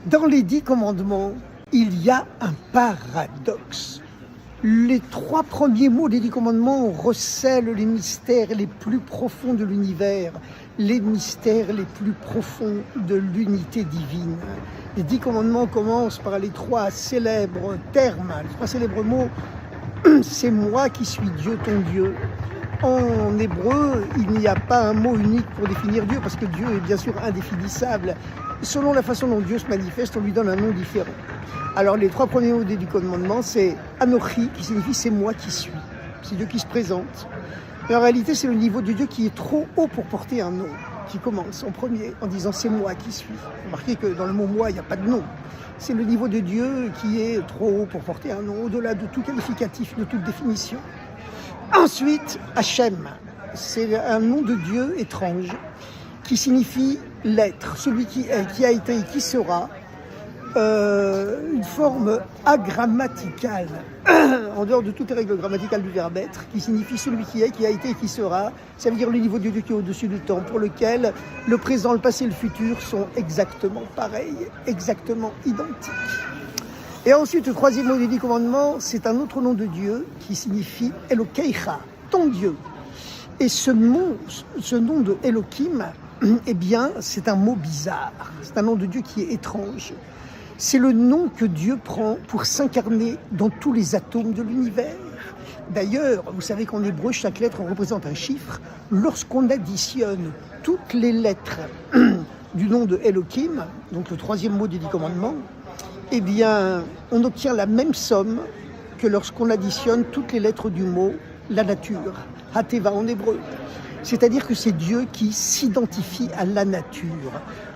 Dans les 10 commandements, il y a un paradoxe. Les 3 premiers mots des 10 commandements recèlent les mystères les plus profonds de l'univers, les mystères les plus profonds de l'unité divine. Les 10 commandements commencent par les 3 célèbres termes, les 3 célèbres mots. C'est moi qui suis Dieu, ton Dieu. En hébreu, il n'y a pas un mot unique pour définir Dieu, parce que Dieu est bien sûr indéfinissable. Selon la façon dont Dieu se manifeste, on lui donne un nom différent. Alors les 3 premiers mots des 10 commandements, c'est Anochi, qui signifie c'est moi qui suis. C'est Dieu qui se présente. Et en réalité, c'est le niveau de Dieu qui est trop haut pour porter un nom, qui commence en premier en disant c'est moi qui suis. Remarquez que dans le mot moi, il n'y a pas de nom. C'est le niveau de Dieu qui est trop haut pour porter un nom, au-delà de tout qualificatif, de toute définition. Ensuite, Hachem, c'est un nom de Dieu étrange qui signifie l'être, celui qui est, qui a été et qui sera, une forme agrammaticale, en dehors de toutes les règles grammaticales du verbe être, qui signifie celui qui est, qui a été et qui sera. Ça veut dire le niveau de Dieu qui est au-dessus du temps, pour lequel le présent, le passé et le futur sont exactement pareils, exactement identiques. Et ensuite, le 3e mot des 10 commandements, c'est un autre nom de Dieu qui signifie Elokeicha, ton Dieu. Et ce nom de Elohim, eh bien, c'est un mot bizarre. C'est un nom de Dieu qui est étrange. C'est le nom que Dieu prend pour s'incarner dans tous les atomes de l'univers. D'ailleurs, vous savez qu'en hébreu, chaque lettre représente un chiffre. Lorsqu'on additionne toutes les lettres du nom de Elohim, donc le 3e mot des 10 commandements, eh bien, on obtient la même somme que lorsqu'on additionne toutes les lettres du mot la nature, Hateva en hébreu. C'est-à-dire que c'est Dieu qui s'identifie à la nature.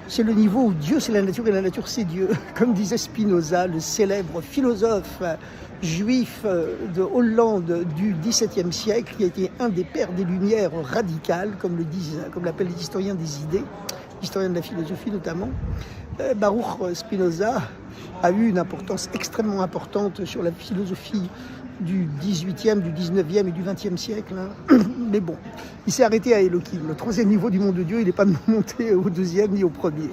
C'est le niveau où Dieu c'est la nature et la nature c'est Dieu. Comme disait Spinoza, le célèbre philosophe juif de Hollande du XVIIe siècle, qui a été un des pères des Lumières radicales, comme l'appellent les historiens des idées, historiens de la philosophie notamment. Baruch Spinoza a eu une importance extrêmement importante sur la philosophie du 18e, du 19e et du 20e siècle. Mais bon, il s'est arrêté à Elohim. Le 3e niveau du monde de Dieu, il n'est pas monté au 2e ni au 1er.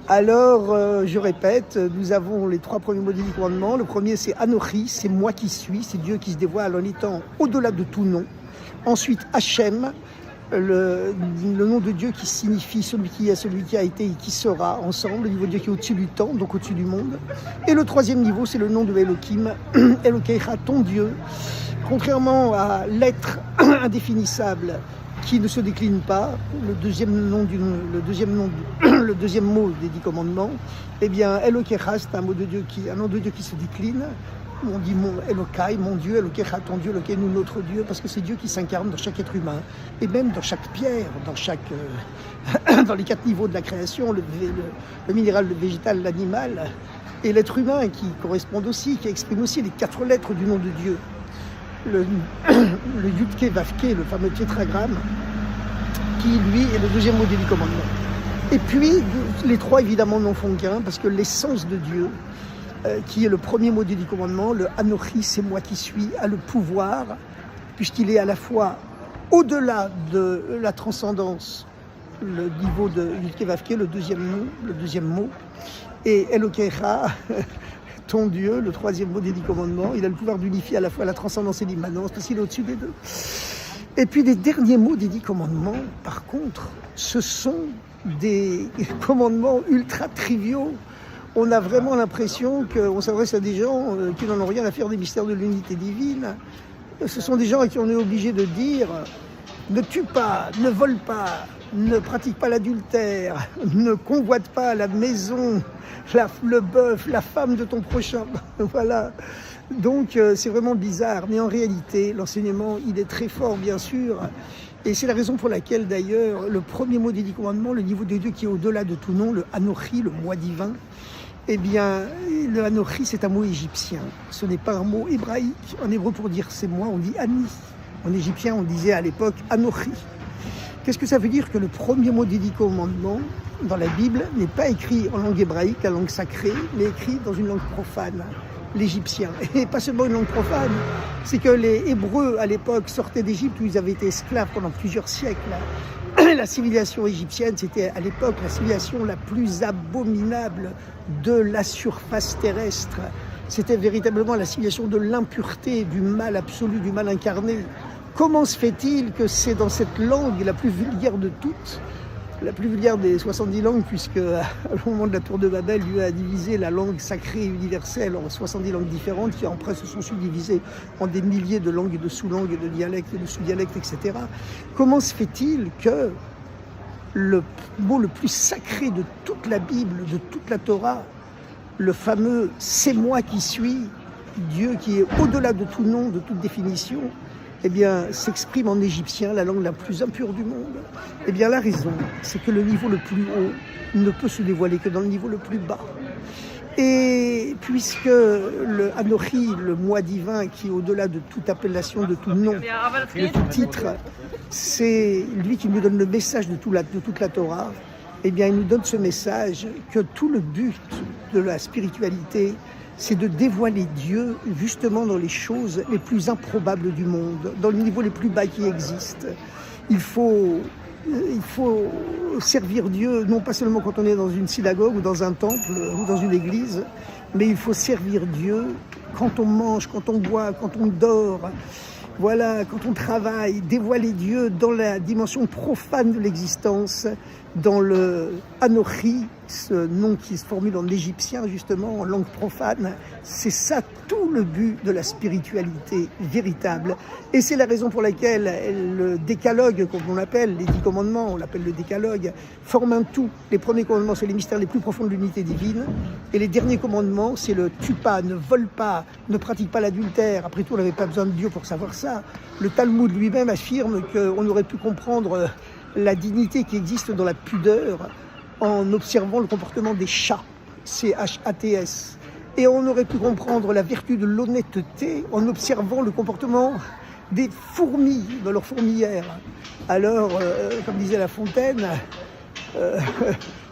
Alors, je répète, nous avons les 3 premiers mots des 10 commandements. Le premier, c'est Anochi, c'est moi qui suis, c'est Dieu qui se dévoile en étant au-delà de tout nom. Ensuite, Hachem, le nom de Dieu qui signifie celui qui est, celui qui a été et qui sera, ensemble, le niveau de Dieu qui est au-dessus du temps, donc au-dessus du monde. Et le 3e niveau, c'est le nom de Elohim, Elokeicha, ton Dieu. Contrairement à l'être indéfinissable qui ne se décline pas, le deuxième mot des 10 commandements, eh bien, Elokeicha, c'est un nom de Dieu qui se décline. On dit mon Elokai, mon Dieu, Elokeicha, ton Dieu, Elokeinu, notre Dieu, parce que c'est Dieu qui s'incarne dans chaque être humain, et même dans chaque pierre, dans les 4 niveaux de la création, le minéral, le végétal, l'animal, et l'être humain qui correspond aussi, qui exprime aussi les 4 lettres du nom de Dieu. Le Yudke Vavke, le fameux tétragramme, qui lui est le 2e mot des 10 commandements. Et puis, les 3 évidemment n'en font qu'un, parce que l'essence de Dieu, qui est le 1er mot des 10 commandements, le Anochi, c'est moi qui suis, a le pouvoir, puisqu'il est à la fois au-delà de la transcendance, le niveau de Yudke Vavke, le 2e mot, et Elokeicha, ton Dieu, le 3e mot des 10 commandements, il a le pouvoir d'unifier à la fois la transcendance et l'immanence, parce qu'il est au-dessus des deux. Et puis les derniers mots des 10 commandements, par contre, ce sont des commandements ultra triviaux. On a vraiment l'impression qu'on s'adresse à des gens qui n'en ont rien à faire des mystères de l'unité divine. Ce sont des gens à qui on est obligé de dire « ne tue pas, ne vole pas, ne pratique pas l'adultère, ne convoite pas la maison, le bœuf, la femme de ton prochain. » Voilà. Donc c'est vraiment bizarre. Mais en réalité, l'enseignement, il est très fort, bien sûr. Et c'est la raison pour laquelle, d'ailleurs, le 1er mot des 10 commandements, le niveau de Dieu qui est au-delà de tout nom, le Anochi, le moi divin, eh bien, le Anochi, c'est un mot égyptien. Ce n'est pas un mot hébraïque. En hébreu, pour dire c'est moi, on dit Ani. En égyptien, on disait à l'époque Anochi. Qu'est-ce que ça veut dire que le 1er mot des 10 commandements dans la Bible n'est pas écrit en langue hébraïque, la langue sacrée, mais écrit dans une langue profane, l'égyptien. Et pas seulement une langue profane, c'est que les Hébreux, à l'époque, sortaient d'Égypte où ils avaient été esclaves pendant plusieurs siècles. la civilisation égyptienne, c'était à l'époque la civilisation la plus abominable de la surface terrestre. C'était véritablement la civilisation de l'impureté, du mal absolu, du mal incarné. Comment se fait-il que c'est dans cette langue la plus vulgaire de toutes, la plus vulgaire des 70 langues, puisque au moment de la tour de Babel, Dieu a divisé la langue sacrée universelle en 70 langues différentes, qui après se sont subdivisées en des milliers de langues et de sous-langues et de dialectes et de sous-dialectes, etc. Comment se fait-il que le mot le plus sacré de toute la Bible, de toute la Torah, le fameux « c'est moi qui suis », Dieu qui est au-delà de tout nom, de toute définition, eh bien, s'exprime en égyptien, la langue la plus impure du monde? Eh bien, la raison, c'est que le niveau le plus haut ne peut se dévoiler que dans le niveau le plus bas. Et puisque le Anochi, le moi divin, qui est au-delà de toute appellation, de tout nom, de tout titre, c'est lui qui nous donne le message de toute la Torah, eh bien, il nous donne ce message que tout le but de la spiritualité, c'est de dévoiler Dieu justement dans les choses les plus improbables du monde, dans les niveaux les plus bas qui existent. Il faut servir Dieu, non pas seulement quand on est dans une synagogue ou dans un temple ou dans une église, mais il faut servir Dieu quand on mange, quand on boit, quand on dort. Voilà, quand on travaille, dévoiler Dieu dans la dimension profane de l'existence, dans le Anochi, ce nom qui se formule en égyptien justement, en langue profane, c'est ça tout le but de la spiritualité véritable. Et c'est la raison pour laquelle le décalogue, comme on l'appelle, les 10 commandements, on l'appelle le décalogue, forment un tout. Les premiers commandements, c'est les mystères les plus profonds de l'unité divine. Et les derniers commandements, c'est le tue pas, ne vole pas, ne pratique pas l'adultère. Après tout, on n'avait pas besoin de Dieu pour savoir ça. Le Talmud lui-même affirme qu'on aurait pu comprendre la dignité qui existe dans la pudeur en observant le comportement des chats, C-H-A-T-S. Et on aurait pu comprendre la vertu de l'honnêteté en observant le comportement des fourmis dans leur fourmilière. Alors, comme disait La Fontaine,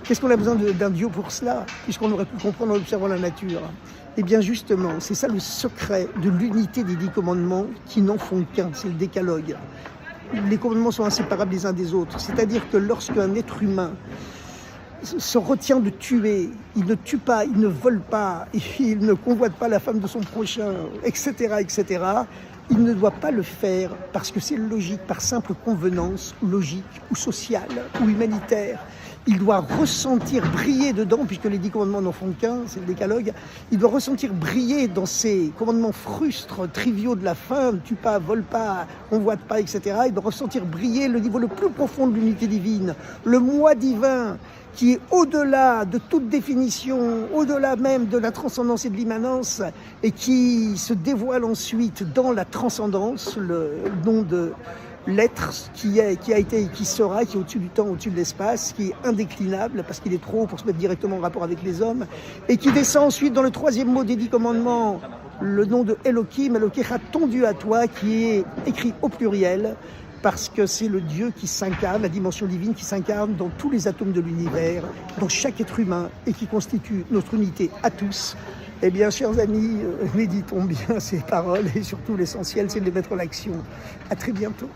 qu'est-ce qu'on a besoin d'un Dieu pour cela, puisqu'on aurait pu comprendre en observant la nature? Eh bien justement, c'est ça le secret de l'unité des 10 commandements qui n'en font qu'un, c'est le décalogue. Les commandements sont inséparables les uns des autres, c'est-à-dire que lorsqu'un être humain se retient de tuer, il ne tue pas, il ne vole pas, il ne convoite pas la femme de son prochain, etc., etc., il ne doit pas le faire parce que c'est logique, par simple convenance logique ou sociale ou humanitaire. Il doit ressentir briller dedans, puisque les 10 commandements n'en font qu'un, c'est le décalogue, il doit ressentir briller dans ces commandements frustres, triviaux de la fin, ne tue pas, vole pas, convoite pas, etc. Il doit ressentir briller le niveau le plus profond de l'unité divine, le moi divin, qui est au-delà de toute définition, au-delà même de la transcendance et de l'immanence, et qui se dévoile ensuite dans la transcendance, le nom de l'être qui a été et qui sera, qui est au-dessus du temps, au-dessus de l'espace, qui est indéclinable parce qu'il est trop haut pour se mettre directement en rapport avec les hommes, et qui descend ensuite dans le 3e mot des 10 commandements, le nom de Elohim, Elokecha, ton Dieu à toi, qui est écrit au pluriel, parce que c'est le Dieu qui s'incarne, la dimension divine qui s'incarne dans tous les atomes de l'univers, dans chaque être humain, et qui constitue notre unité à tous. Eh bien, chers amis, méditons bien ces paroles, et surtout l'essentiel, c'est de les mettre en action. À très bientôt.